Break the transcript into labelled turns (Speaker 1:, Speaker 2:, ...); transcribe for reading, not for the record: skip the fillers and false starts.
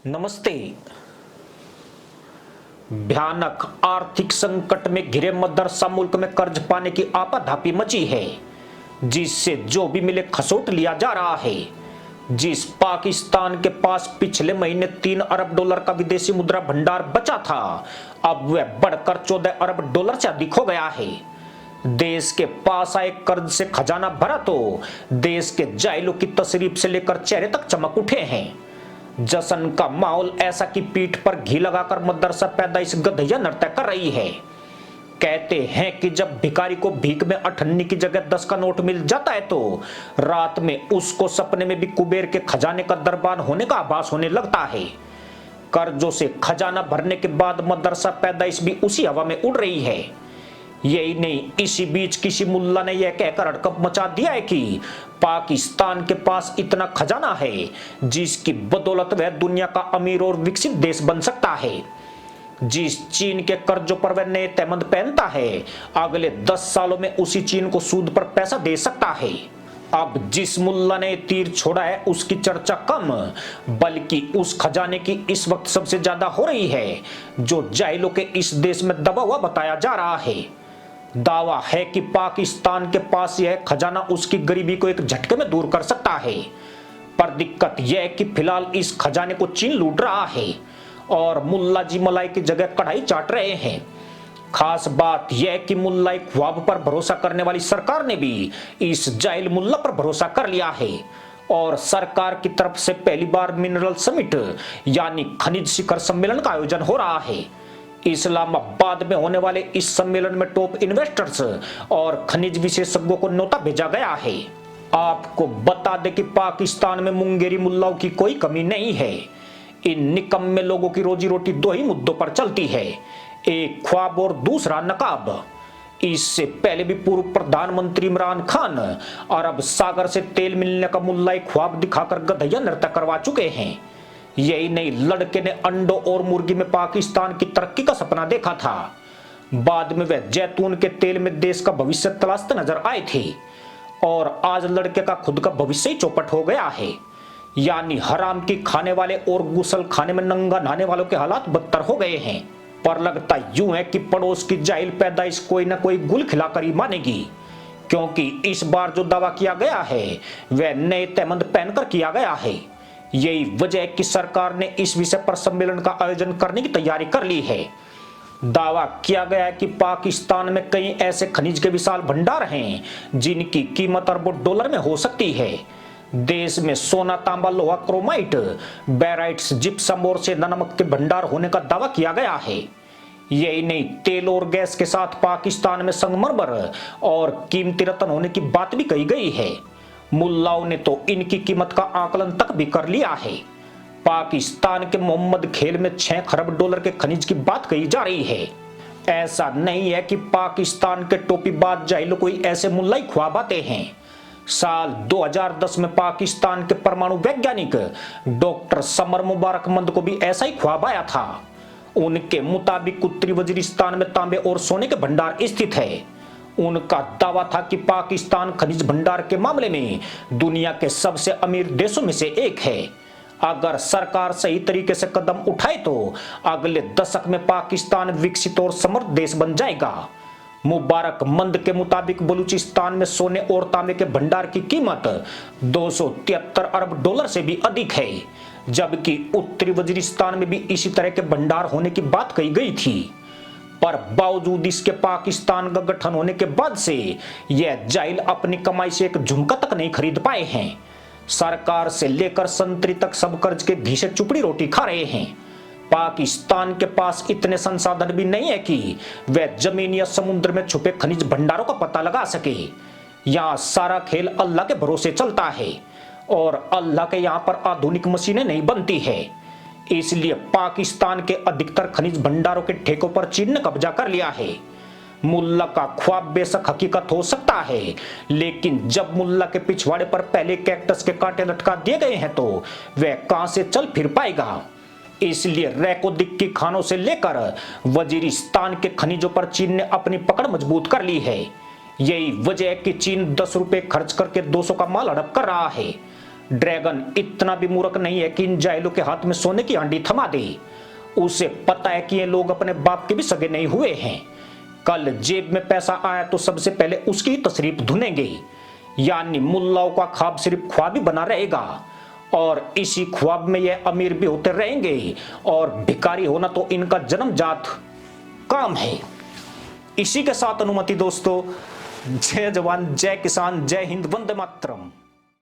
Speaker 1: नमस्ते। भयानक आर्थिक संकट में घिरे मदरसा मुल्क में कर्ज पाने की आपाधापी मची है, जिससे जो भी मिले खसोट लिया जा रहा है। जिस पाकिस्तान के पास पिछले महीने 3 अरब डॉलर का विदेशी मुद्रा भंडार बचा था, अब वह बढ़कर 14 अरब डॉलर से अधिक हो गया है। देश के पास आए कर्ज से खजाना भरा तो देश के जाहिलों की तशरीफ से लेकर चेहरे तक चमक उठे हैं। जश्न का माहौल ऐसा कि पीठ पर घी लगाकर मदरसा पैदाइश गधैया नृत्य कर रही है। कहते हैं कि जब भिखारी को भीख में 8 की जगह 10 का नोट मिल जाता है तो रात में उसको सपने में भी कुबेर के खजाने का दरबार होने का आभास होने लगता है। कर्जों से खजाना भरने के बाद मदरसा पैदाइश भी उसी हवा में उड़ रही है। यही नहीं, इसी बीच किसी मुल्ला ने यह कहकर हड़कंप मचा दिया है कि पाकिस्तान के पास इतना खजाना है जिसकी बदौलत वह दुनिया का अमीर और विकसित देश बन सकता है। जिस चीन के कर्जों पर वह नए तहमंद पहनता है, अगले 10 सालों में उसी चीन को सूद पर पैसा दे सकता है। अब जिस मुल्ला ने तीर छोड़ा है उसकी चर्चा कम, बल्कि उस खजाने की इस वक्त सबसे ज्यादा हो रही है जो जाहिलों के इस देश में दबा हुआ बताया जा रहा है। दावा है कि पाकिस्तान के पास यह खजाना उसकी गरीबी को एक झटके में दूर कर सकता है। पर दिक्कत यह है कि फिलहाल इस खजाने को चीन लूट रहा है और मुल्ला जी मलाई की जगह कढ़ाई चाट रहे हैं। खास बात यह कि मुल्ला ख्वाब पर भरोसा करने वाली सरकार ने भी इस जाहिल मुल्ला पर भरोसा कर लिया है और सरकार की तरफ से पहली बार मिनरल समिट यानी खनिज शिखर सम्मेलन का आयोजन हो रहा है। इस्लामाबाद में होने वाले इस सम्मेलन में टॉप इन्वेस्टर्स और खनिज विशेषज्ञों को न्योता भेजा गया है। आपको बता दें कि पाकिस्तान में मुंगेरी मुल्लाओं की कोई कमी नहीं है। इन निकम्मे लोगों की रोजी रोटी 2 ही मुद्दों पर चलती है, एक ख्वाब और दूसरा नकाब। इससे पहले भी पूर्व प्रधानमंत्री इमरान खान अरब सागर से तेल मिलने का मुल्ला ख्वाब दिखाकर गधैया नृत्य करवा चुके हैं। यही नहीं, लड़के ने अंडों और मुर्गी में पाकिस्तान की तरक्की का सपना देखा था। बाद में वह जैतून के तेल में देश का भविष्य तलाशते नजर आए थे और आज लड़के का खुद का भविष्य ही चौपट हो गया है। यानी हराम की खाने वाले और गुसल खाने में नंगा नहाने वालों के हालात बदतर हो गए हैं। पर लगता यूं है कि पड़ोस की जाहिल पैदाइश कोई ना कोई गुल खिलाकर ही मानेगी, क्योंकि इस बार जो दावा किया गया है वह नए तहमंद पहनकर किया गया है। यही वजह है कि सरकार ने इस विषय पर सम्मेलन का आयोजन करने की तैयारी कर ली है। दावा किया गया है कि पाकिस्तान में कई ऐसे खनिज के विशाल भंडार हैं जिनकी कीमत अरबों डॉलर में हो सकती है। देश में सोना, तांबा, लोहा, क्रोमाइट, बैराइट्स, जिप्सम और सेंधा नमक के भंडार होने का दावा किया गया है। यही नहीं, तेल और गैस के साथ पाकिस्तान में संगमरमर और कीमती रत्न होने की बात भी कही गई है। मुल्लाओं ने तो इनकी कीमत का आकलन तक भी कर लिया है। पाकिस्तान के मोहम्मद खेल में 6 खरब डॉलर के खनिज की बात कही जा रही है। ऐसा नहीं है कि पाकिस्तान के टोपीबाज जाहिलों को ही ऐसे मुल्ला ख्वाब आते हैं। साल 2010 में पाकिस्तान के परमाणु वैज्ञानिक डॉक्टर समर मुबारकमंद को भी ऐसा ही ख्वाब आया था। उनके मुताबिक उत्तरी वजीरिस्तान में तांबे और सोने के भंडार स्थित है। उनका दावा था कि पाकिस्तान खनिज भंडार के मामले में दुनिया के सबसे अमीर देशों में से एक है। अगर सरकार सही तरीके से कदम उठाए तो अगले दशक में पाकिस्तान विकसित और समृद्ध देश बन जाएगा। मुबारकमंद के मुताबिक बलूचिस्तान में सोने और तांबे के भंडार की कीमत 273 अरब डॉलर से भी अधिक है, जबकि उत्तरी वजीरिस्तान में भी इसी तरह के भंडार होने की बात कही गई थी। पर बावजूद इसके पाकिस्तान का गठन होने के बाद से यह जाहिल अपनी कमाई से एक झुमका तक नहीं खरीद पाए हैं। सरकार से लेकर संतरी तक सब कर्ज के घी से चुपड़ी रोटी खा रहे हैं। पाकिस्तान के पास इतने संसाधन भी नहीं है कि वह जमीन या समुद्र में छुपे खनिज भंडारों का पता लगा सके। यहाँ सारा खेल अल्लाह के भरोसे चलता है और अल्लाह के यहाँ पर आधुनिक मशीनें नहीं बनती है। इसलिए पाकिस्तान के अधिकतर खनिज भंडारों के ठेकों पर चीन ने कब्जा कर लिया है। मुल्ला का ख्वाब बेशक हकीकत हो सकता है, लेकिन जब मुल्ला के पिछवाड़े पर पहले कैक्टस के कांटे लटका दिए गए हैं तो वह कहां से चल फिर पाएगा। इसलिए रैको दिक्की खानों से लेकर वजीरिस्तान के खनिजों पर चीन ने अपनी पकड़ मजबूत कर ली है। यही वजह है कि चीन 10 रुपए खर्च करके 200 का माल हड़प कर रहा है। ड्रैगन इतना भी मूर्ख नहीं है कि इन जाहिलों के हाथ में सोने की हांडी थमा दे। उसे पता है कि ये लोग अपने बाप के भी सगे नहीं हुए हैं। कल जेब में पैसा आया तो सबसे पहले उसकी तशरीफ धुनेंगे। यानी मुल्लाओं का ख्वाब सिर्फ ख्वाब ही बना रहेगा और इसी ख्वाब में ये अमीर भी होते रहेंगे और भिखारी होना तो इनका जन्मजात काम है। इसी के साथ अनुमति दोस्तों, जय जवान जय किसान जय हिंद वंदे मातरम।